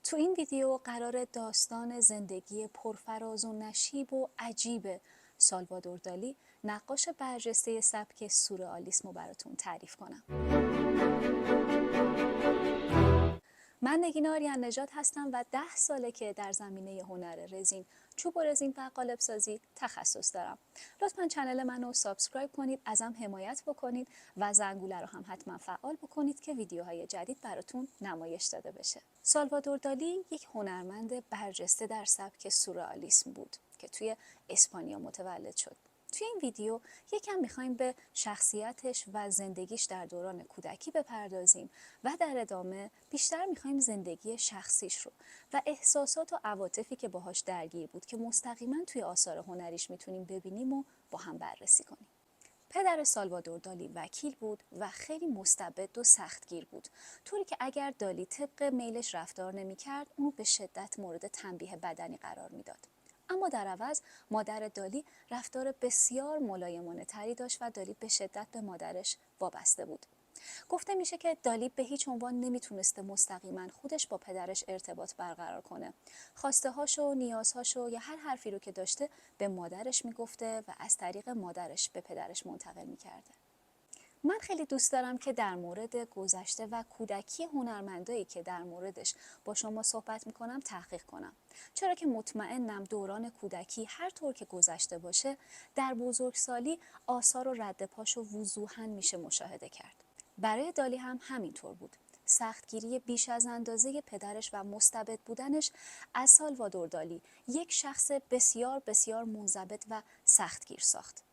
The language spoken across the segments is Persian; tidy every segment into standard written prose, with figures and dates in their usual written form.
تو این ویدیو قرار داستان زندگی پرفراز و نشیب و عجیب سالوادور دالی، نقاش برجسته سبک سورئالیسم رو براتون تعریف کنم. من نگین آریان نژاد هستم و 10 ساله که در زمینه هنر رزین، چوب و رزین و قالب سازی تخصص دارم. لطفاً کانال منو سابسکرایب کنید، ازم حمایت بکنید و زنگوله رو هم حتما فعال بکنید که ویدیوهای جدید براتون نمایش داده بشه. سالوادور دالی یک هنرمند برجسته در سبک سورئالیسم بود که توی اسپانیا متولد شد. توی این ویدیو یکم میخوایم به شخصیتش و زندگیش در دوران کودکی بپردازیم و در ادامه بیشتر میخوایم زندگی شخصیش رو و احساسات و عواطفی که باهاش درگیر بود که مستقیما توی آثار هنریش میتونیم ببینیم و با هم بررسی کنیم. پدر سالوادور دالی وکیل بود و خیلی مستبد و سختگیر بود، طوری که اگر دالی طبق میلش رفتار نمی‌کرد، اونو به شدت مورد تنبیه بدنی قرار میداد. اما در عوض مادر دالی رفتار بسیار ملایمانه تری داشت و دالی به شدت به مادرش وابسته بود. گفته میشه که دالی به هیچ عنوان نمیتونسته مستقیما خودش با پدرش ارتباط برقرار کنه. خواسته هاشو، نیازهاشو یا هر حرفی رو که داشته به مادرش میگفته و از طریق مادرش به پدرش منتقل میکرده. من خیلی دوست دارم که در مورد گذشته و کودکی هنرمندایی که در موردش با شما صحبت میکنم تحقیق کنم، چرا که مطمئنم دوران کودکی هر طور که گذشته باشه در بزرگسالی آثار و رد پاشو وضوحاً میشه مشاهده کرد. برای دالی هم همینطور بود. سختگیری بیش از اندازه پدرش و مستبد بودنش از سالوادور دالی یک شخص بسیار بسیار منضبط و سختگیر ساخت.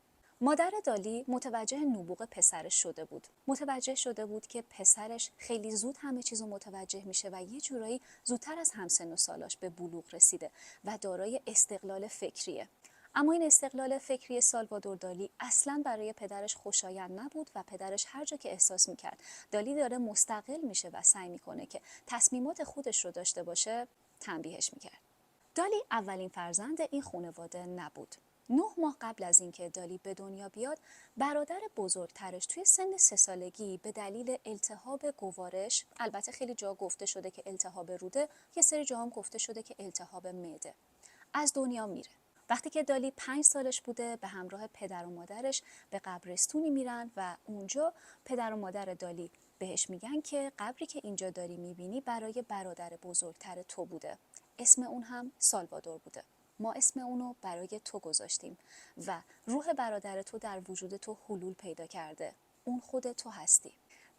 مادر دالی متوجه نبوغ پسرش شده بود. متوجه شده بود که پسرش خیلی زود همه چیزو متوجه میشه و یه جورایی زودتر از همسن و سالاش به بلوغ رسیده و دارای استقلال فکریه. اما این استقلال فکری سالوادور دالی اصلاً برای پدرش خوشایند نبود و پدرش هر جا که احساس میکرد دالی داره مستقل میشه و سعی میکنه که تصمیمات خودش رو داشته باشه، تنبیهش میکرد. دالی اولین فرزند این خانواده نبود. 9 ماه قبل از اینکه دالی به دنیا بیاد، برادر بزرگترش توی سن 3 سالگی به دلیل التهاب گوارش، البته خیلی جا گفته شده که التهاب روده، یه سری جا هم گفته شده که التهاب معده، از دنیا میره. وقتی که دالی 5 سالش بوده، به همراه پدر و مادرش به قبرستونی میرن و اونجا پدر و مادر دالی بهش میگن که قبری که اینجا داری میبینی برای برادر بزرگتر تو بوده. اسم اون هم سالوادور بوده. ما اسم اونو برای تو گذاشتیم و روح برادر تو در وجود تو حلول پیدا کرده. اون خود تو هستی.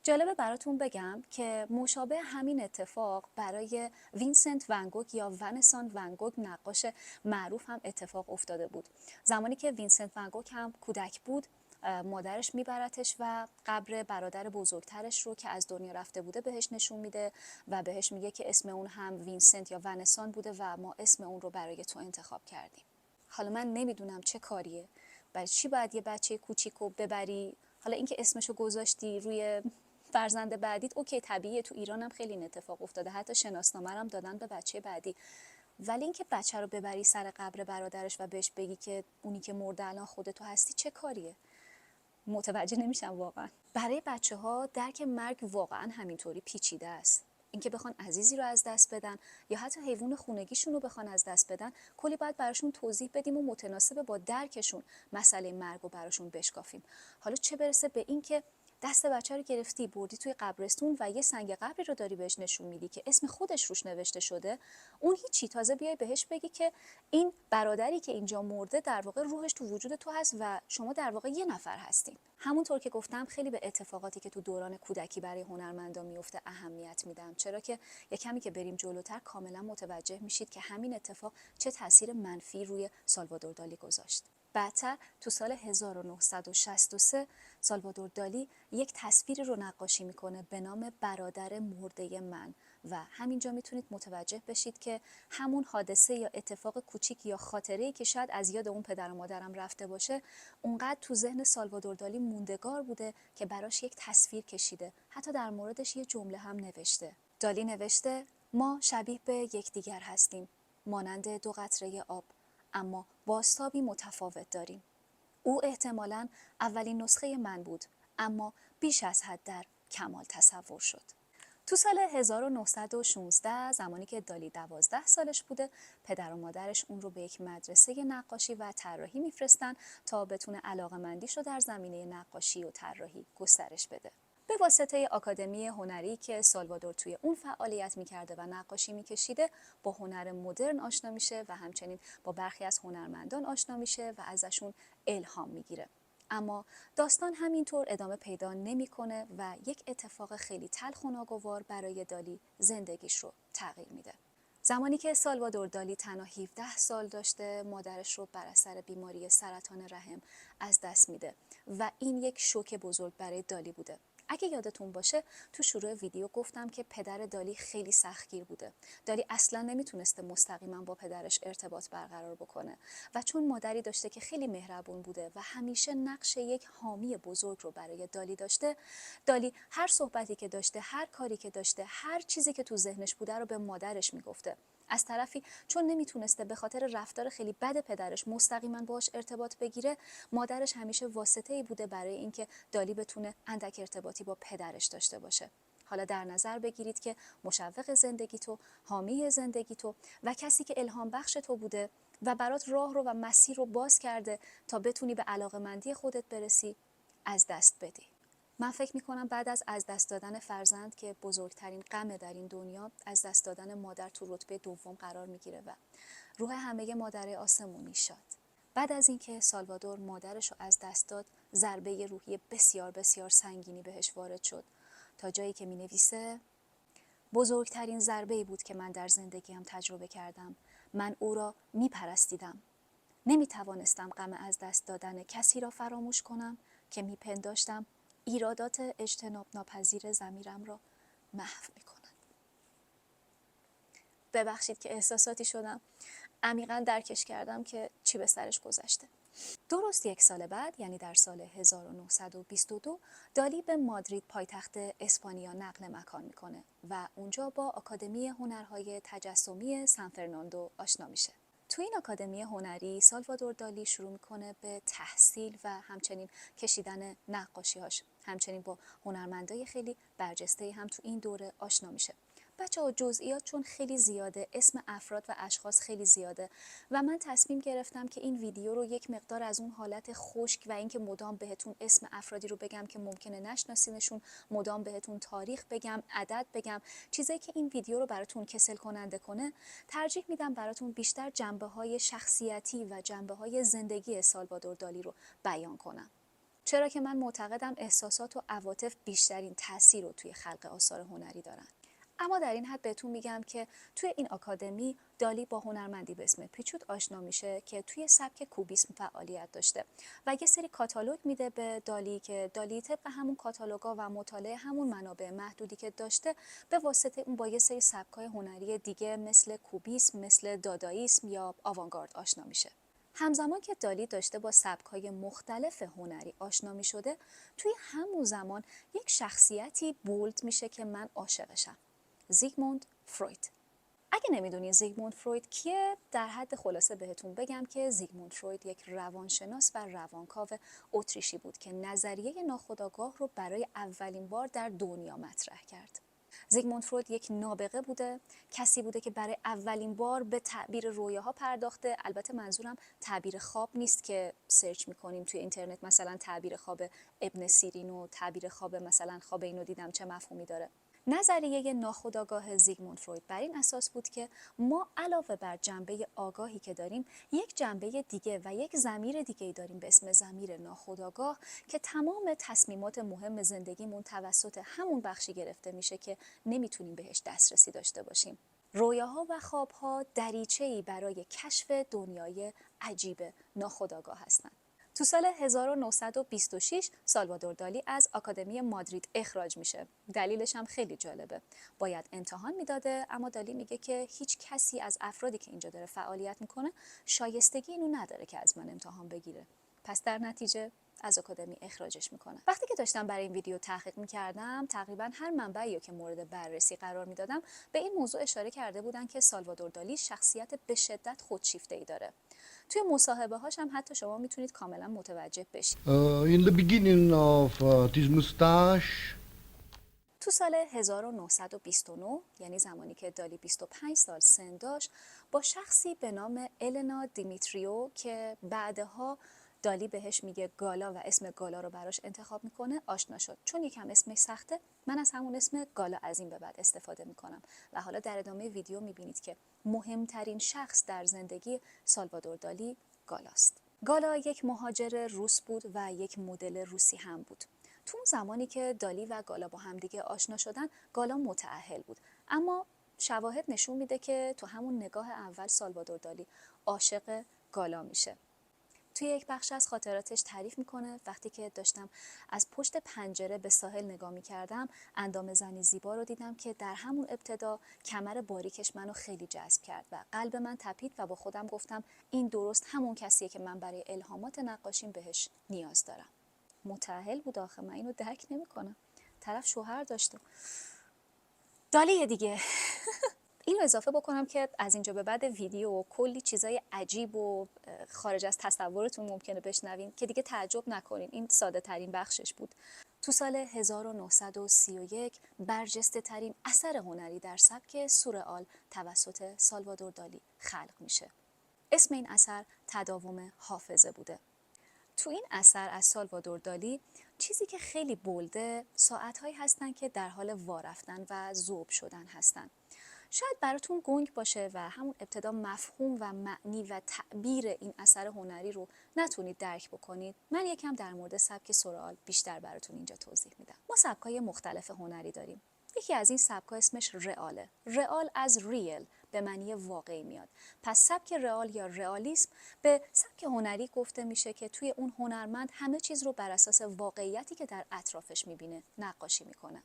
جالبه براتون بگم که مشابه همین اتفاق برای وینسنت ون گوگ یا ونسان ون گوگ، نقاش معروف، هم اتفاق افتاده بود. زمانی که وینسنت ون گوگ هم کودک بود، مادرش میبرتش و قبر برادر بزرگترش رو که از دنیا رفته بوده بهش نشون میده و بهش میگه که اسم اون هم وینسنت یا ونسان بوده و ما اسم اون رو برای تو انتخاب کردیم. حالا من نمیدونم چه کاریه، برای چی باید یه بچه کوچیکو ببری؟ حالا اینکه اسمشو گذاشتی روی فرزند بعدیت، اوکی، طبیعیه، تو ایران هم خیلی این اتفاق افتاده، حتی شناسنامه هم دادن به بچه بعدی. ولی اینکه بچه رو ببری سر قبر برادرش و بهش بگی که اونی که مرده الان خودتو هستی، چه کاریه؟ متوجه نمیشم واقعا. برای بچه ها درک مرگ واقعا همینطوری پیچیده است. اینکه بخوان عزیزی رو از دست بدن یا حتی حیوان خونگیشون رو بخوان از دست بدن، کلی باید براشون توضیح بدیم و متناسب با درکشون مسئله مرگ رو براشون بشکافیم. حالا چه برسه به این که دست بچه رو گرفتی بردی توی قبرستون و یه سنگ قبری رو داری بهش نشون میدی که اسم خودش روش نوشته شده. اون هیچی، تازه بیای بهش بگی که این برادری که اینجا مرده در واقع روحش تو وجود تو هست و شما در واقع یه نفر هستین. همونطور که گفتم خیلی به اتفاقاتی که تو دوران کودکی برای هنرمندا میفته اهمیت میدم، چرا که یه کمی که بریم جلوتر کاملا متوجه میشید که همین اتفاق چه تاثیر منفی روی سالوادور دالی گذاشت. بعدتر تو سال 1963 سالوادور دالی یک تصویری رو نقاشی میکنه به نام برادر مرده من و همینجا میتونید متوجه بشید که همون حادثه یا اتفاق کوچیک یا خاطره‌ای که شاید از یاد اون پدر و مادرم رفته باشه، اونقدر تو ذهن سالوادور دالی موندگار بوده که براش یک تصویر کشیده. حتی در موردش یه جمله هم نوشته. دالی نوشته: ما شبیه به یکدیگر هستیم، مانند 2 قطره آب، اما بازتابی متفاوت داریم. او احتمالاً اولین نسخه من بود، اما بیش از حد در کمال تصور شد. تو سال 1916 زمانی که دالی 12 سالش بوده، پدر و مادرش اون رو به یک مدرسه نقاشی و طراحی میفرستن تا بتونه علاقه‌مندیش رو در زمینه نقاشی و طراحی گسترش بده. به واسطه آکادمی هنری که سالوادور توی اون فعالیت میکرده و نقاشی میکشیده، با هنر مدرن آشنا میشه و همچنین با برخی از هنرمندان آشنا میشه و ازشون الهام میگیره. اما داستان همینطور ادامه پیدا نمیکنه و یک اتفاق خیلی تلخ و ناگوار برای دالی زندگیش رو تغییر میده. زمانی که سالوادور دالی تنها 17 سال داشته، مادرش رو بر اثر بیماری سرطان رحم از دست میده و این یک شوک بزرگ برای دالی بوده. اگه یادتون باشه تو شروع ویدیو گفتم که پدر دالی خیلی سختگیر بوده. دالی اصلا نمیتونسته مستقیما با پدرش ارتباط برقرار بکنه و چون مادری داشته که خیلی مهربون بوده و همیشه نقش یک حامی بزرگ رو برای دالی داشته، دالی هر صحبتی که داشته، هر کاری که داشته، هر چیزی که تو ذهنش بوده رو به مادرش میگفته. از طرفی چون نمیتونسته به خاطر رفتار خیلی بد پدرش مستقیما باهاش ارتباط بگیره، مادرش همیشه واسطه‌ای بوده برای اینکه دالی بتونه اندک ارتباطی با پدرش داشته باشه. حالا در نظر بگیرید که مشوق زندگی تو، حامی زندگی تو و کسی که الهام بخش تو بوده و برات راه رو و مسیر رو باز کرده تا بتونی به علاقه‌مندی خودت برسی، از دست بدی. من فکر میکنم بعد از دست دادن فرزند که بزرگترین غم در این دنیا، از دست دادن مادر تو رتبه دوم قرار میگیره و روح همه مادر آسمونی شاد. بعد از اینکه سالوادور مادرش رو از دست داد، ضربه روحی بسیار بسیار سنگینی بهش وارد شد، تا جایی که می نویسه: بزرگترین ضربه‌ای بود که من در زندگیم تجربه کردم. من او را می پرستیدم. نمی توانستم غم از دست دادن کسی را فراموش کنم که می پنداشتم ایرادات اجتناب ناپذیر ضمیرم را محو می کند. ببخشید که احساساتی شدم. عمیقاً درکش کردم که چی به سرش گذشته. درست 1 سال بعد، یعنی در سال 1922، دالی به مادرید پایتخت اسپانیا نقل مکان میکنه و اونجا با آکادمی هنرهای تجسمی سان فرناندو آشنا میشه. تو این آکادمی هنری سالوادور دالی شروع میکنه به تحصیل و همچنین کشیدن نقاشی‌هاش. همچنین با هنرمندای خیلی برجسته هم تو این دوره آشنا میشه. بچه‌ها جزئیات چون خیلی زیاده، اسم افراد و اشخاص خیلی زیاده و من تصمیم گرفتم که این ویدیو رو یک مقدار از اون حالت خشک و اینکه مدام بهتون اسم افرادی رو بگم که ممکنه نشناسینشون، مدام بهتون تاریخ بگم، عدد بگم، چیزایی که این ویدیو رو براتون کسل کننده کنه، ترجیح میدم براتون بیشتر جنبه‌های شخصیتی و جنبه‌های زندگی سالوادور دالی رو بیان کنم. چرا که من معتقدم احساسات و عواطف بیشترین تاثیر رو توی خلق آثار هنری دارن. اما در این حد بهتون میگم که توی این آکادمی دالی با هنرمندی به اسم پیچوت آشنا میشه که توی سبک کوبیسم فعالیت داشته و یه سری کاتالوگ میده به دالی که دالی طبق همون کاتالوگا و مطالعه همون منابع محدودی که داشته، به واسطه اون با یه سری سبکای هنری دیگه مثل کوبیسم، مثل داداییسم یا آوانگارد آشنا میشه. همزمان که دالی داشته با سبک‌های مختلف هنری آشنا می‌شده، توی همون زمان یک شخصیتی بولد میشه که من عاشقشم. زیگموند فروید. اگه نمیدونی زیگموند فروید کیه، در حد خلاصه بهتون بگم که زیگموند فروید یک روانشناس و روانکاو اتریشی بود که نظریه ناخودآگاه رو برای اولین بار در دنیا مطرح کرد. زیگموند فروید یک نابغه بوده، کسی بوده که برای اولین بار به تعبیر رویاها پرداخته. البته منظورم تعبیر خواب نیست که سرچ میکنیم توی اینترنت مثلا تعبیر خواب ابن سیرین و تعبیر خواب مثلا خواب اینو دیدم چه مفهومی داره. نظریه ناخودآگاه زیگموند فروید بر این اساس بود که ما علاوه بر جنبه آگاهی که داریم، یک جنبه دیگه و یک ضمیر دیگه داریم به اسم ضمیر ناخودآگاه که تمام تصمیمات مهم زندگیمون توسط همون بخشی گرفته میشه که نمیتونیم بهش دسترسی داشته باشیم. رویاها و خوابها دریچه‌ای برای کشف دنیای عجیب ناخودآگاه هستند. تو سال 1926 سالوادور دالی از آکادمی مادرید اخراج میشه. دلیلش هم خیلی جالبه. باید امتحان میداده، اما دالی میگه که هیچ کسی از افرادی که اینجا داره فعالیت میکنه شایستگی اینو نداره که از من امتحان بگیره. پس در نتیجه از آکادمی اخراجش میکنه. وقتی که داشتم برای این ویدیو تحقیق میکردم، تقریبا هر منبعی که مورد بررسی قرار میدادم به این موضوع اشاره کرده بودن که سالوادور دالی شخصیت به شدت خودشیفته‌ای داره. توی مصاحبه هاش هم حتی شما میتونید کاملا متوجه بشید. In the beginning of this mustache تو سال 1929 یعنی زمانی که دالی 25 سال سن داشت با شخصی به نام النا دیمیتریو که بعدها دالی بهش میگه گالا و اسم گالا رو براش انتخاب میکنه آشنا شد. چون یکم اسمش سخته من از همون اسم گالا از این به بعد استفاده میکنم و حالا در ادامه ویدیو میبینید که مهمترین شخص در زندگی سالوادور دالی گالاست. گالا یک مهاجر روس بود و یک مدل روسی هم بود. تو اون زمانی که دالی و گالا با همدیگه آشنا شدن گالا متأهل بود، اما شواهد نشون میده که تو همون نگاه اول سالوادور دالی عاشق گالا میشه. توی یک بخش از خاطراتش تعریف میکنه وقتی که داشتم از پشت پنجره به ساحل نگاه میکردم اندام زنی زیبا رو دیدم که در همون ابتدا کمر باریکش منو خیلی جذب کرد و قلب من تپید و با خودم گفتم این درست همون کسیه که من برای الهامات نقاشیم بهش نیاز دارم. متأهل بود آخه، من اینو درک نمیکنم. طرف شوهر داشته. دالیه دیگه. اینو اضافه بکنم که از اینجا به بعد ویدیو کلی چیزای عجیب و خارج از تصورتون ممکنه بشنوین که دیگه تعجب نکنین، این ساده ترین بخشش بود. تو سال 1931 برجسته ترین اثر هنری در سبک سورئال توسط سالوادور دالی خلق میشه. اسم این اثر تداوم حافظه بوده. تو این اثر از سالوادور دالی چیزی که خیلی بولده ساعتهایی هستن که در حال وارفتن و ذوب شدن هستن. شاید براتون گنگ باشه و همون ابتدا مفهوم و معنی و تعبیر این اثر هنری رو نتونید درک بکنید. من یکم در مورد سبک سورئال بیشتر براتون اینجا توضیح میدم. ما سبکای مختلف هنری داریم. یکی از این سبک‌ها اسمش رئاله. رئال از ریل به معنی واقعی میاد. پس سبک رئال یا رئالیسم به سبک هنری گفته میشه که توی اون هنرمند همه چیز رو بر اساس واقعیتی که در اطرافش میبینه نقاشی میکنه.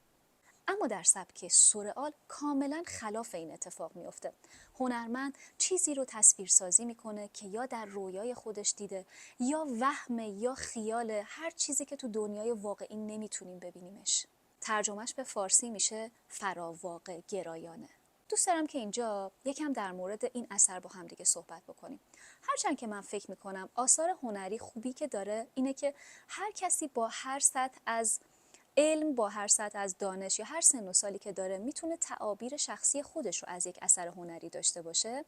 اما در سبک سورئال کاملا خلاف این اتفاق میفته. هنرمند چیزی رو تصویرسازی میکنه که یا در رویای خودش دیده یا وهم یا خیال، هر چیزی که تو دنیای واقعی نمیتونیم ببینیمش. ترجمهش به فارسی میشه فراواقع گرایانه. دوست دارم که اینجا یکم در مورد این اثر با هم دیگه صحبت بکنیم. هرچند که من فکر میکنم آثار هنری خوبی که داره اینه که هر کسی با هر سطح از علم، با هر سطح از دانش یا هر سن و سالی که داره میتونه تعابیر شخصی خودش رو از یک اثر هنری داشته باشه.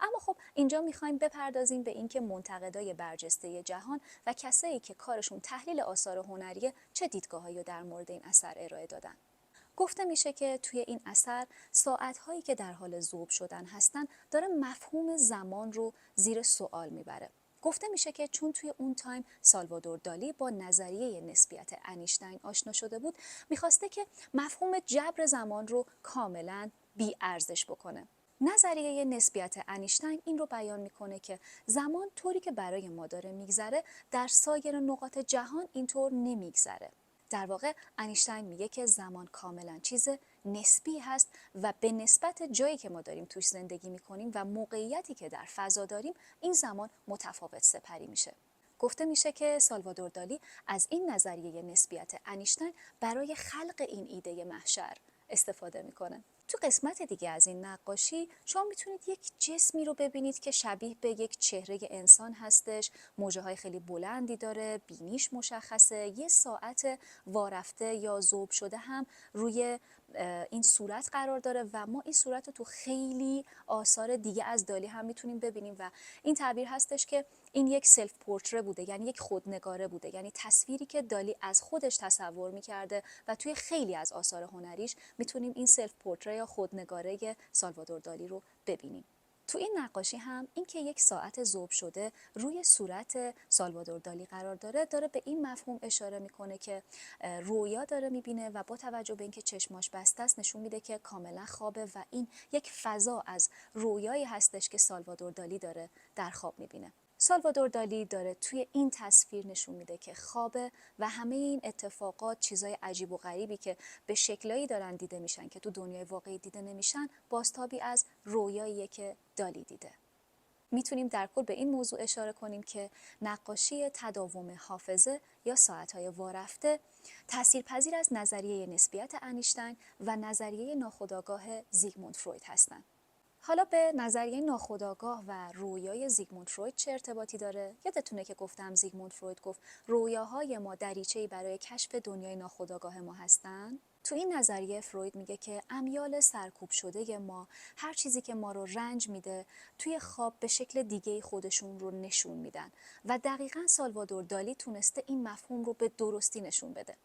اما خب اینجا میخوایم بپردازیم به اینکه منتقدای برجسته جهان و کسایی که کارشون تحلیل آثار هنریه چه دیدگاهایی رو در مورد این اثر ارائه دادن. گفته میشه که توی این اثر ساعت‌هایی که در حال ذوب شدن هستن داره مفهوم زمان رو زیر سوال میبره. گفته میشه که چون توی اون تایم سالوادور دالی با نظریه نسبیت انیشتین آشنا شده بود، میخواسته که مفهوم جبر زمان رو کاملا بی ارزش بکنه. نظریه نسبیت انیشتین این رو بیان میکنه که زمان طوری که برای ما داره میگذره در سایر نقاط جهان اینطور نمیگذره. در واقع انیشتین میگه که زمان کاملا چیز نسبی هست و به نسبت جایی که ما داریم توش زندگی میکنیم و موقعیتی که در فضا داریم این زمان متفاوت سپری میشه. گفته میشه که سالوادور دالی از این نظریه نسبیت انیشتین برای خلق این ایده محشر استفاده میکنه. تو قسمت دیگه از این نقاشی شما میتونید یک جسمی رو ببینید که شبیه به یک چهره انسان هستش، موجه های خیلی بلندی داره، بینیش مشخصه، یه ساعت وارفته یا ذوب شده هم روی این صورت قرار داره و ما این صورت رو تو خیلی آثار دیگه از دالی هم میتونیم ببینیم و این تعبیر هستش که این یک سلف پورتره بوده، یعنی یک خودنگاره بوده، یعنی تصویری که دالی از خودش تصور میکرده و توی خیلی از آثار هنریش میتونیم این سلف پورتره یا خودنگاره سالوادور دالی رو ببینیم. تو این نقاشی هم این که یک ساعت ذوب شده روی صورت سالوادور دالی قرار داره به این مفهوم اشاره میکنه که رویا داره میبینه و با توجه به اینکه چشماش بسته است نشون میده که کاملا خوابه و این یک فضا از رویایی هستش که سالوادور دالی داره در خواب میبینه. سالوادور دالی داره توی این تصویر نشون میده که خوابه و همه این اتفاقات، چیزای عجیب و غریبی که به شکلایی دارن دیده میشن که تو دنیای واقعی دیده نمیشن، بازتابی از رویاییه که دالی دیده. میتونیم در کل به این موضوع اشاره کنیم که نقاشی تداوم حافظه یا ساعت‌های وارفته تأثیرپذیر از نظریه نسبیت انیشتین و نظریه ناخودآگاه زیگموند فروید هستند. حالا به نظریه ناخودآگاه و رویای زیگموند فروید چه ارتباطی داره؟ یادتونه که گفتم زیگموند فروید گفت رویاهای ما دریچه‌ای برای کشف دنیای ناخودآگاه ما هستن؟ تو این نظریه فروید میگه که امیال سرکوب شده ما، هر چیزی که ما رو رنج میده، توی خواب به شکل دیگه خودشون رو نشون میدن و دقیقاً سالوادور دالی تونسته این مفهوم رو به درستی نشون بده.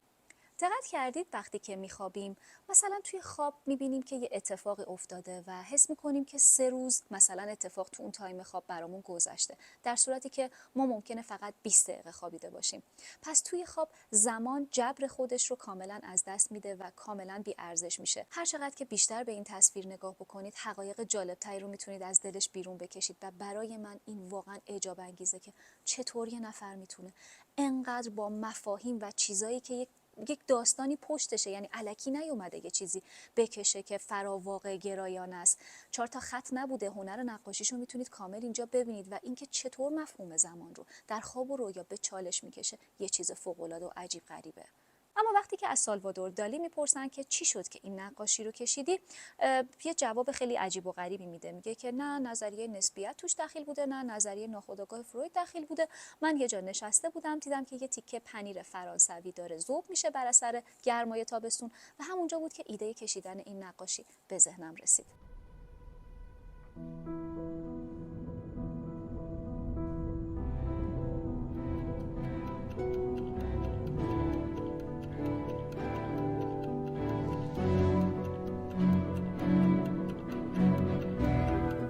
دقت کردید وقتی که میخوابیم مثلا توی خواب میبینیم که یه اتفاقی افتاده و حس میکنیم که 3 روز مثلا اتفاق تو اون تایم خواب برامون گذشته، در صورتی که ما ممکنه فقط 20 دقیقه خوابیده باشیم. پس توی خواب زمان جبر خودش رو کاملا از دست میده و کاملا بی ارزش میشه. هر چقدر که بیشتر به این تصویر نگاه بکنید، حقایق جالبتری رو میتونید از دلش بیرون بکشید و برای من این واقعا اعجاب انگیزه که چطور یه نفر میتونه انقدر با مفاهیم و چیزایی که یک داستانی پشتشه، یعنی الکی نیومده یه چیزی بکشه که فراواقع گرایانه است. 4 تا خط نبوده، هنر نقاشیشو میتونید کامل اینجا ببینید و اینکه چطور مفهوم زمان رو در خواب و رویا به چالش میکشه یه چیز فوق العاده و عجیب غریبه. اما وقتی که از سالوادور دالی میپرسن که چی شد که این نقاشی رو کشیدی، یه جواب خیلی عجیب و غریبی میده. میگه که نه نظریه نسبیت توش دخیل بوده، نه نظریه ناخودآگاه فروید دخیل بوده. من یه جا نشسته بودم، دیدم که یه تیکه پنیر فرانسوی داره ذوب میشه بر اثر گرمای تابستون و همونجا بود که ایده کشیدن این نقاشی به ذهنم رسید.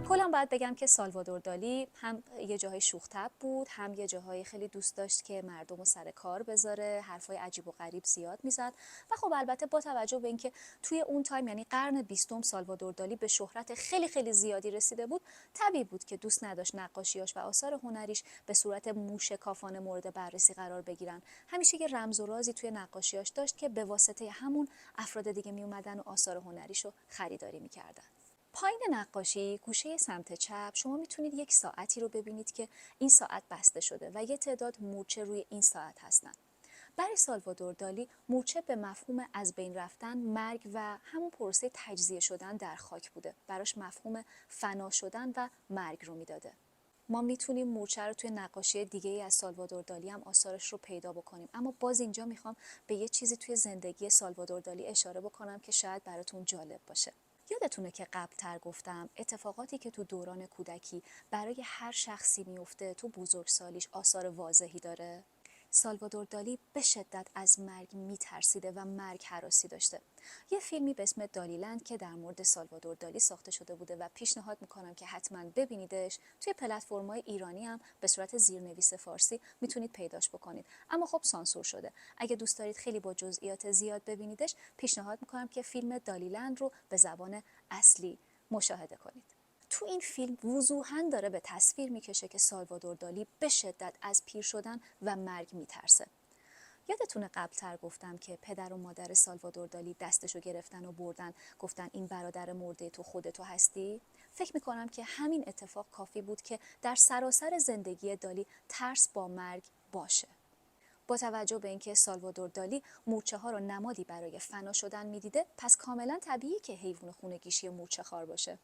کلا باید بگم که سالوادور دالی هم یه جاهای شوخ طبع بود، هم یه جاهای خیلی دوست داشت که مردم رو سر کار بذاره، حرفای عجیب و غریب زیاد میزد و خب البته با توجه به اینکه توی اون تایم یعنی قرن 20 سالوادور دالی به شهرت خیلی خیلی زیادی رسیده بود، طبیعی بود که دوست نداشت نقاشیاش و آثار هنریش به صورت موشکافانه مورد بررسی قرار بگیرن. همیشه یه رمز و رازی توی نقاشیاش داشت که به واسطه همون افراد دیگه می اومدن و آثار هنریشو خریداری میکردن. پایین نقاشی گوشه سمت چپ شما میتونید یک ساعتی رو ببینید که این ساعت بسته شده و یه تعداد مورچه روی این ساعت هستن. برای سالوادور دالی مورچه به مفهوم از بین رفتن، مرگ و همون پروسه تجزیه شدن در خاک بوده. براش مفهوم فنا شدن و مرگ رو میداده. ما میتونیم مورچه رو توی نقاشی دیگه ای از سالوادور دالی هم آثارش رو پیدا بکنیم، اما باز اینجا میخوام به یه چیزی توی زندگی سالوادور دالی اشاره بکنم که شاید براتون جالب باشه. یادتونه که قبل‌تر گفتم اتفاقاتی که تو دوران کودکی برای هر شخصی میفته تو بزرگسالیش آثار واضحی داره؟ سالوادور دالی به شدت از مرگ میترسیده و مرگ هراسی داشته. یه فیلمی به اسم دالیلند که در مورد سالوادور دالی ساخته شده بوده و پیشنهاد میکنم که حتما ببینیدش. توی پلتفرم‌های ایرانی هم به صورت زیرنویس فارسی میتونید پیداش بکنید، اما خب سانسور شده. اگه دوست دارید خیلی با جزئیات زیاد ببینیدش، پیشنهاد میکنم که فیلم دالیلند رو به زبان اصلی مشاهده کنید. تو این فیلم وضوحاً داره به تصویر میکشه که سالوادور دالی به شدت از پیر شدن و مرگ میترسه. یادتونه قبل‌تر گفتم که پدر و مادر سالوادور دالی دستشو گرفتن و بردن، گفتن این برادر مرده تو خودتو هستی؟ فکر میکنم که همین اتفاق کافی بود که در سراسر زندگی دالی ترس با مرگ باشه. با توجه به اینکه سالوادور دالی مورچه ها رو نمادی برای فنا شدن میدیده، پس کاملا طبیعیه که حیوان خونگیشی مورچه خوار باشه.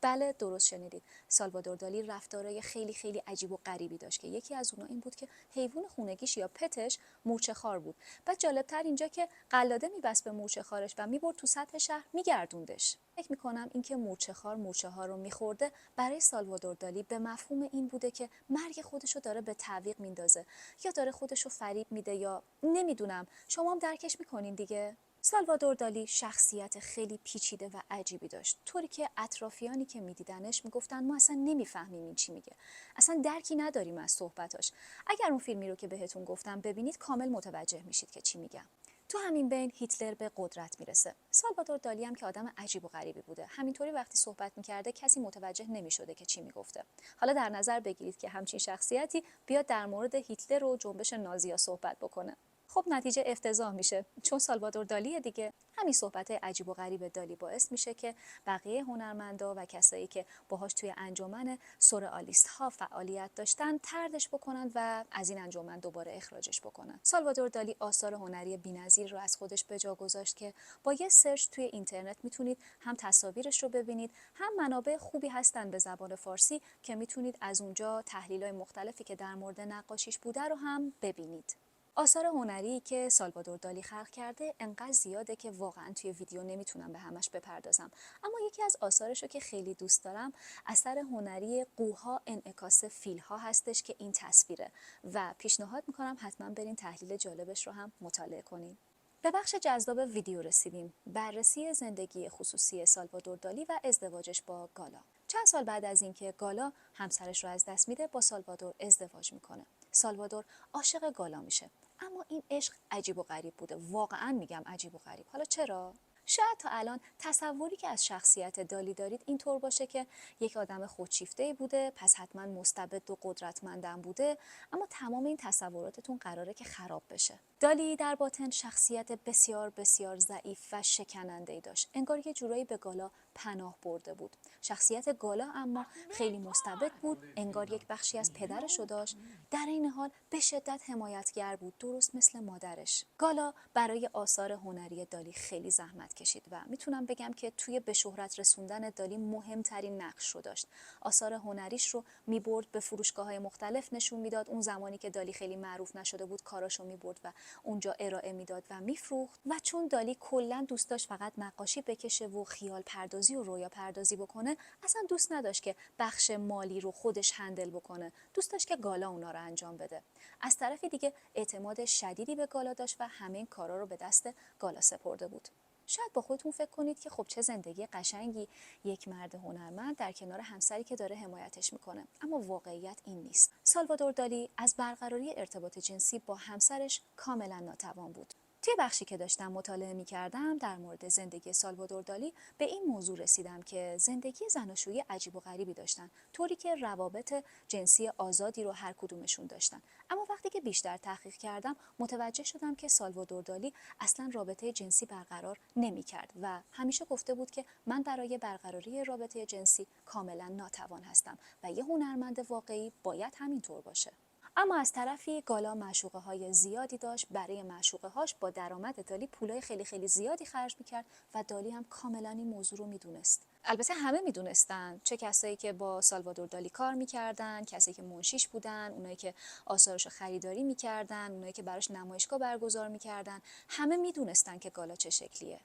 بله درست شنیدید، سالوادور دالی رفتارهای خیلی خیلی عجیب و غریبی داشت که یکی از اونها این بود که حیوان خونگیش یا پتش مورچه خوار بود. بعد جالبتر اینجا که قلاده میبست به مورچه خوارش و میبرد تو سطح شهر میگردوندش. فکر میکنم اینکه مورچه خوار مورچه ها رو میخورده برای سالوادور دالی به مفهوم این بوده که مرگ خودشو داره به تعویق میندازه، یا داره خودشو فریب میده، یا نمیدونم، شما هم درکش میکنین دیگه. سالوادور دالی شخصیت خیلی پیچیده و عجیبی داشت، طوری که اطرافیانی که میدیدنش میگفتن ما اصلا نمیفهمیم این چی میگه، اصلا درکی نداریم از صحبتاش. اگر اون فیلمی رو که بهتون گفتم ببینید کامل متوجه میشید که چی میگم. تو همین بین هیتلر به قدرت میرسه. سالوادور دالی هم که آدم عجیب و غریبی بوده، همینطوری وقتی صحبت میکرده کسی متوجه نمیشده که چی میگفته. حالا در نظر بگیرید که همچین شخصیتی بیاد در مورد هیتلر و جنبش نازی‌ها صحبت بکنه. خب نتیجه افتضاح میشه، چون سالوادور دالیه دیگه. همین صحبت عجیب و غریب دالی باعث میشه که بقیه هنرمندا و کسایی که باهاش توی انجمن سورئالیست ها فعالیت داشتن طردش بکنن و از این انجمن دوباره اخراجش بکنن. سالوادور دالی آثار هنری بی‌نظیر رو از خودش به جا گذاشت که با یه سرچ توی اینترنت میتونید هم تصاویرش رو ببینید، هم منابع خوبی هستن به زبان فارسی که میتونید از اونجا تحلیل‌های مختلفی که در مورد نقاشیش بوده رو هم ببینید. آثار هنری که سالوادور دالی خلق کرده انقدر زیاده که واقعا توی ویدیو نمیتونم به همش بپردازم، اما یکی از آثارشو که خیلی دوست دارم اثر هنری قوها انعکاس فیلها هستش که این تصویره و پیشنهاد میکنم حتما برین تحلیل جالبش رو هم مطالعه کنین. به بخش جذاب ویدیو رسیدیم، بررسی زندگی خصوصی سالوادور دالی و ازدواجش با گالا. چند سال بعد از اینکه گالا همسرش رو از دست میده با سالوادور ازدواج میکنه. سالوادور عاشق گالا میشه، اما این عشق عجیب و غریب بوده. واقعا میگم عجیب و غریب. حالا چرا؟ شاید تا الان تصوری که از شخصیت دالی دارید اینطور باشه که یک آدم خودشیفته‌ای بوده، پس حتما مستبد و قدرتمندم بوده، اما تمام این تصوراتتون قراره که خراب بشه. دالی در باطن شخصیت بسیار بسیار ضعیف و شکننده‌ای داشت. انگار یه جورایی به گالا پناه برده بود. شخصیت گالا اما خیلی مستبد بود، انگار یک بخشی از پدرش رو داشت. در این حال به شدت حمایتگر بود، درست مثل مادرش. گالا برای آثار هنری دالی خیلی زحمت کشید و میتونم بگم که توی به شهرت رسوندن دالی مهمترین نقش رو داشت. آثار هنریش رو میبرد به فروشگاه‌های مختلف نشون میداد. اون زمانی که دالی خیلی معروف نشده بود کاراشو میبرد و اونجا ارائه میداد و میفروخت. و چون دالی کلا دوست داشت فقط نقاشی بکشه و خیال پردازی و رویا پردازی بکنه، اصلا دوست نداشت که بخش مالی رو خودش هندل بکنه. دوست داشت که گالا اونا رو انجام بده. از طرفی دیگه اعتماد شدیدی به گالا داشت و همه این کارا رو به دست گالا سپرده بود. شاید با خودتون فکر کنید که خب چه زندگی قشنگی، یک مرد هنرمند در کنار همسری که داره حمایتش میکنه، اما واقعیت این نیست. سالوادور دالی از برقراری ارتباط جنسی با همسرش کاملا ناتوان بود. توی بخشی که داشتم مطالعه می‌کردم در مورد زندگی سالوادور دالی به این موضوع رسیدم که زندگی زناشویی عجیب و غریبی داشتن، طوری که روابط جنسی آزادی رو هر کدومشون داشتن. اما وقتی که بیشتر تحقیق کردم متوجه شدم که سالوادور دالی اصلا رابطه جنسی برقرار نمی‌کرد و همیشه گفته بود که من برای برقراری رابطه جنسی کاملا ناتوان هستم و یه هنرمند واقعی باید همینطور باشه. اما از طرفی گالا معشوقه های زیادی داشت. برای معشوقه هاش با درآمد دالی پولای خیلی خیلی زیادی خرج میکرد و دالی هم کاملا این موضوع رو میدونست. البته همه میدونستن، چه کسایی که با سالوادور دالی کار میکردن، کسایی که منشیش بودن، اونایی که آثارش رو خریداری میکردن، اونایی که براش نمایشگاه برگزار میکردن، همه میدونستن که گالا چه شکلیه.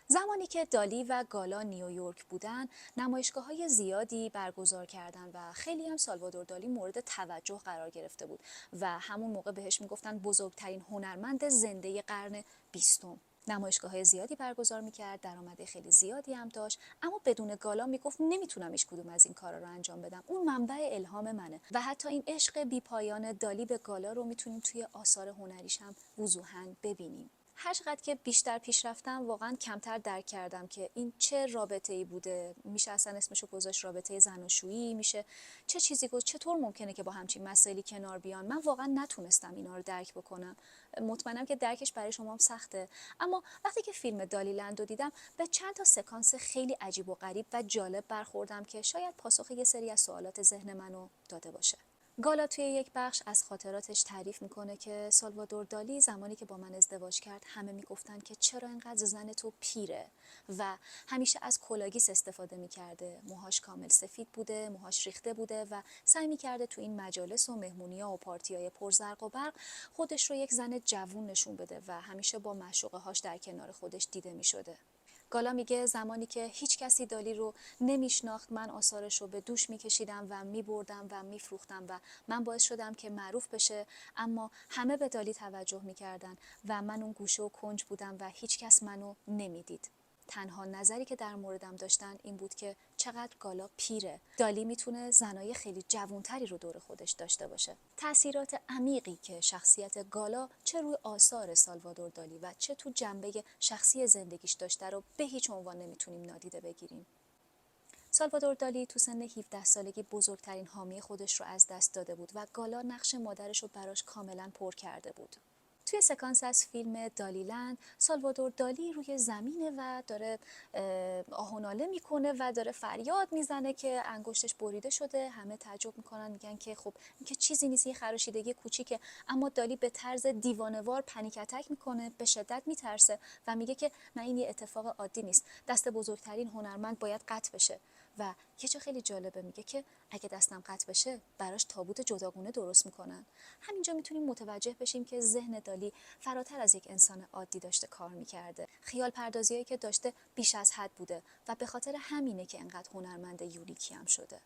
زمانی که دالی و گالا نیویورک بودن، نمایشگاه‌های زیادی برگزار کردن و خیلی هم سالوادور دالی مورد توجه قرار گرفته بود و همون موقع بهش میگفتن بزرگترین هنرمند زنده قرن 20م. نمایشگاه‌های زیادی برگزار میکرد، درآمد خیلی زیادی هم داشت، اما بدون گالا میگفت نمیتونم هیچ کدوم از این کارا رو انجام بدم. اون منبع الهام منه. و حتی این عشق بی‌پایان دالی به گالا رو میتونیم توی آثار هنریش هم وضوحاً ببینیم. هر چقدر که بیشتر پیش رفتم واقعا کمتر درک کردم که این چه رابطه‌ای بوده. میشه اصلا اسمشو گذاشت رابطه زناشویی، میشه چه چیزی گذاشت، چطور ممکنه که با همچین مسائلی کنار بیان. من واقعا نتونستم اینا رو درک بکنم. مطمئنم که درکش برای شما هم سخته، اما وقتی که فیلم دالیلند رو دیدم به چند تا سکانس خیلی عجیب و غریب و جالب برخوردم که شاید پاسخ یه سری از سوالات ذهن منو داده باشه. گالا توی یک بخش از خاطراتش تعریف میکنه که سالوادور دالی زمانی که با من ازدواج کرد همه میگفتن که چرا اینقدر زن تو پیره و همیشه از کلاگیس استفاده میکرده. موهاش کامل سفید بوده، موهاش ریخته بوده و سعی میکرده تو این مجالس و مهمونی‌ها و پارتی‌های پرزرق و برق خودش رو یک زن جوون نشون بده و همیشه با معشوقه هاش در کنار خودش دیده میشده. گالا میگه زمانی که هیچ کسی دالی رو نمیشناخت من آثارش رو به دوش میکشیدم و میبردم و میفروختم و من باعث شدم که معروف بشه، اما همه به دالی توجه میکردن و من اون گوشه و کنج بودم و هیچ کس منو نمیدید. تنها نظری که در موردم داشتن این بود که چقدر گالا پیره. دالی میتونه زنای خیلی جوانتری رو دور خودش داشته باشه. تأثیرات عمیقی که شخصیت گالا چه روی آثار سالوادور دالی و چه تو جنبه شخصی زندگیش داشته رو به هیچ عنوان نمیتونیم نادیده بگیریم. سالوادور دالی تو سن 17 سالگی بزرگترین حامی خودش رو از دست داده بود و گالا نقش مادرش رو براش کاملا پر کرده بود. توی سکانس از فیلم دالیلند سالوادور دالی روی زمینه و داره آه و ناله میکنه و داره فریاد میزنه که انگشتش بریده شده. همه تعجب میکنن، میگن که خب این که چیزی نیست، یه خراشیدگی کوچیکه، اما دالی به طرز دیوانه‌وار پنیک اتک میکنه، به شدت میترسه و میگه که نه این یه اتفاق عادی نیست، دست بزرگترین هنرمند باید قطع بشه و یه جا خیلی جالبه، میگه که اگه دستم قطع بشه براش تابوت جداگونه درست میکنن. همینجا میتونیم متوجه بشیم که ذهن دالی فراتر از یک انسان عادی داشته کار میکرده. خیال پردازیایی که داشته بیش از حد بوده و به خاطر همینه که انقدر هنرمند یونیکی هم شده.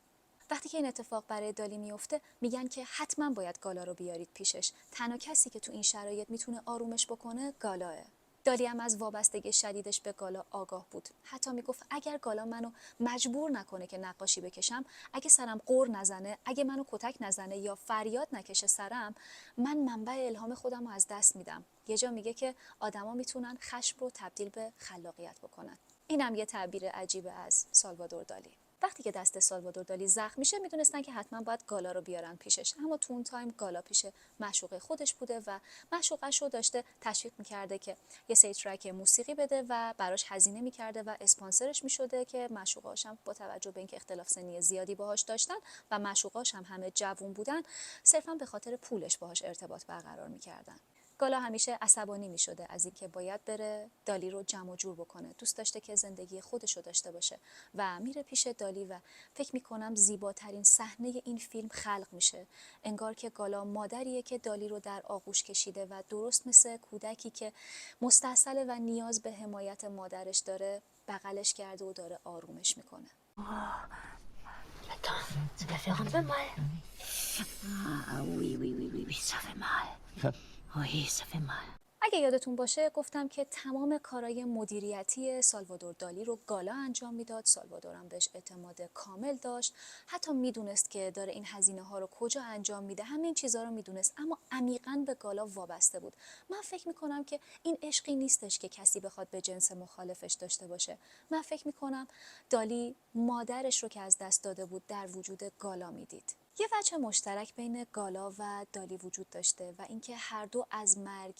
وقتی که این اتفاق برای دالی میفته میگن که حتما باید گالا رو بیارید پیشش. تنها کسی که تو این شرایط میتونه آرومش بکنه گالاه. دالی هم از وابستگی شدیدش به گالا آگاه بود. حتی میگفت اگر گالا منو مجبور نکنه که نقاشی بکشم، اگه سرم قُر نزنه، اگه منو کتک نزنه یا فریاد نکشه سرم، من منبع الهام خودم رو از دست میدم. یه جا میگه که آدما میتونن خشم رو تبدیل به خلاقیت بکنن. اینم یه تعبیر عجیبه از سالوادور دالی. وقتی که دست سالوادور دالی زخم میشه میدونستن که حتما باید گالا رو بیارن پیشش، اما تو اون تایم گالا پیش معشوقه خودش بوده و معشوقش رو داشته تشویق میکرده که یه سری ترک موسیقی بده و براش هزینه میکرده و اسپانسرش میشده که معشوقاش هم با توجه به اینکه اختلاف سنی زیادی باهاش داشتن و معشوقاش هم همه جوون بودن، صرفا به خاطر پولش باهاش ارتباط برقرار میکردن. گالا همیشه عصبانی می شده از اینکه باید بره دالی رو جمع و جور بکنه. دوست داشته که زندگی خودش رو داشته باشه و میره پیش دالی و فکر میکنم زیباترین صحنه این فیلم خلق میشه. انگار که گالا مادریه که دالی رو در آغوش کشیده و درست مثل کودکی که مستعسله و نیاز به حمایت مادرش داره بغلش کرده و داره آرومش میکنه. Attends, ça va faire un peu mal. Ah oui, oui, oui, oui, oui, ça fait mal. Oui, ça fait mal. اگه یادتون باشه گفتم که تمام کارهای مدیریتی سالوادور دالی رو گالا انجام میداد. سالوادور هم بهش اعتماد کامل داشت، حتی میدونست که داره این هزینه ها رو کجا انجام میده، همه این چیزها رو میدونست، اما عمیقاً به گالا وابسته بود. من فکر میکنم که این عشقی نیستش که کسی بخواد به جنس مخالفش داشته باشه. من فکر میکنم دالی مادرش رو که از دست داده بود در وجود گالا میدید. یه وجه مشترک بین گالا و دالی وجود داشته و اینکه هر دو از مرگ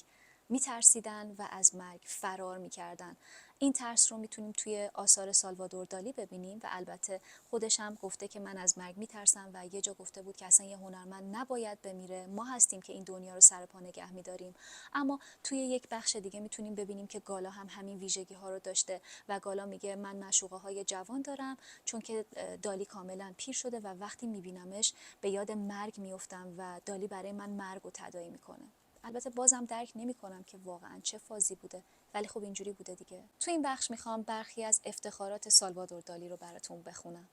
میترسیدن و از مرگ فرار میکردن. این ترس رو میتونیم توی آثار سالوادور دالی ببینیم و البته خودش هم گفته که من از مرگ میترسم و یه جا گفته بود که اصلا یه هنرمند نباید بمیره، ما هستیم که این دنیا رو سر پا نگه میداریم. اما توی یک بخش دیگه میتونیم ببینیم که گالا هم همین ویژگی ها رو داشته و گالا میگه من معشوقه های جوان دارم چون که دالی کاملا پیر شده و وقتی میبینمش به یاد مرگ میافتم و دالی برای من مرگ رو تداعی میکنه. البته بازم درک نمی‌کنم که واقعا چه فازی بوده، ولی خب اینجوری بوده دیگه. تو این بخش میخوام برخی از افتخارات سالوادور دالی رو براتون بخونم.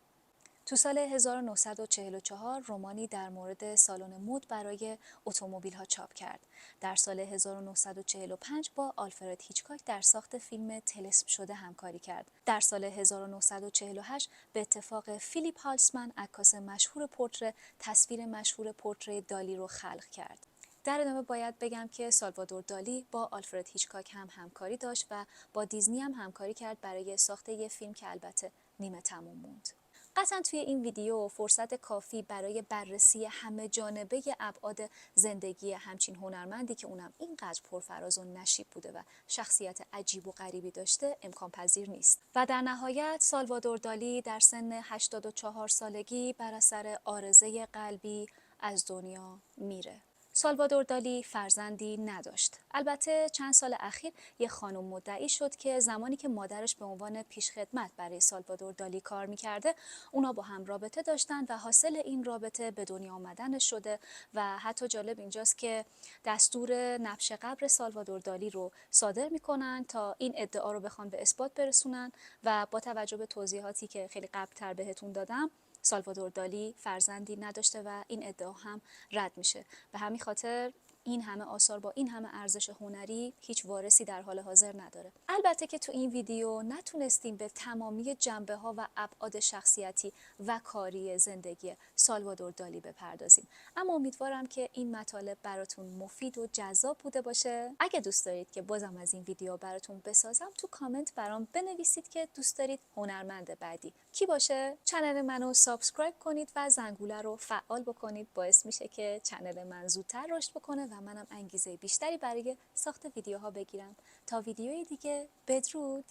تو سال 1944 رمانی در مورد سالن مد برای اتومبیل‌ها چاپ کرد. در سال 1945 با آلفرد هیچکاک در ساخت فیلم طلسم شده همکاری کرد. در سال 1948 به اتفاق فیلیپ هالسمن، عکاس مشهور پورتره، تصویر مشهور پورتره دالی رو خلق کرد. در ادامه باید بگم که سالوادور دالی با آلفرد هیچکاک هم همکاری داشت و با دیزنی هم همکاری کرد برای ساخت یه فیلم که البته نیمه تموم موند. قطعا توی این ویدیو فرصت کافی برای بررسی همه جانبه ابعاد زندگی همچین هنرمندی که اونم اینقدر پرفراز و نشیب بوده و شخصیت عجیب و غریبی داشته امکان پذیر نیست. و در نهایت سالوادور دالی در سن 84 سالگی بر اثر عارضه قلبی از دنیا میره. سالوادور دالی فرزندی نداشت. البته چند سال اخیر یه خانم مدعی شد که زمانی که مادرش به عنوان پیشخدمت برای سالوادور دالی کار میکرده اونا با هم رابطه داشتن و حاصل این رابطه به دنیا آمدنش شده و حتی جالب اینجاست که دستور نبش قبر سالوادور دالی رو صادر میکنن تا این ادعا رو بخوان به اثبات برسونن و با توجه به توضیحاتی که خیلی قبل‌تر بهتون دادم سالوادور دالی فرزندی نداشته و این ادعا هم رد میشه. به همین خاطر این همه آثار با این همه ارزش هنری هیچ وارثی در حال حاضر نداره. البته که تو این ویدیو نتونستیم به تمامی جنبه ها و ابعاد شخصیتی و کاری زندگی سالوادور دالی بپردازیم، اما امیدوارم که این مطالب براتون مفید و جذاب بوده باشه. اگه دوست دارید که بازم از این ویدیو براتون بسازم تو کامنت برام بنویسید که دوست دارید هنرمند بعدی کی باشه. چنل منو سابسکرایب کنید و زنگوله رو فعال بکنید، باعث میشه که چنل من زودتر رشد بکنه و منم انگیزه بیشتری برای ساخت ویدیوها بگیرم. تا ویدیوی دیگه، بدرود.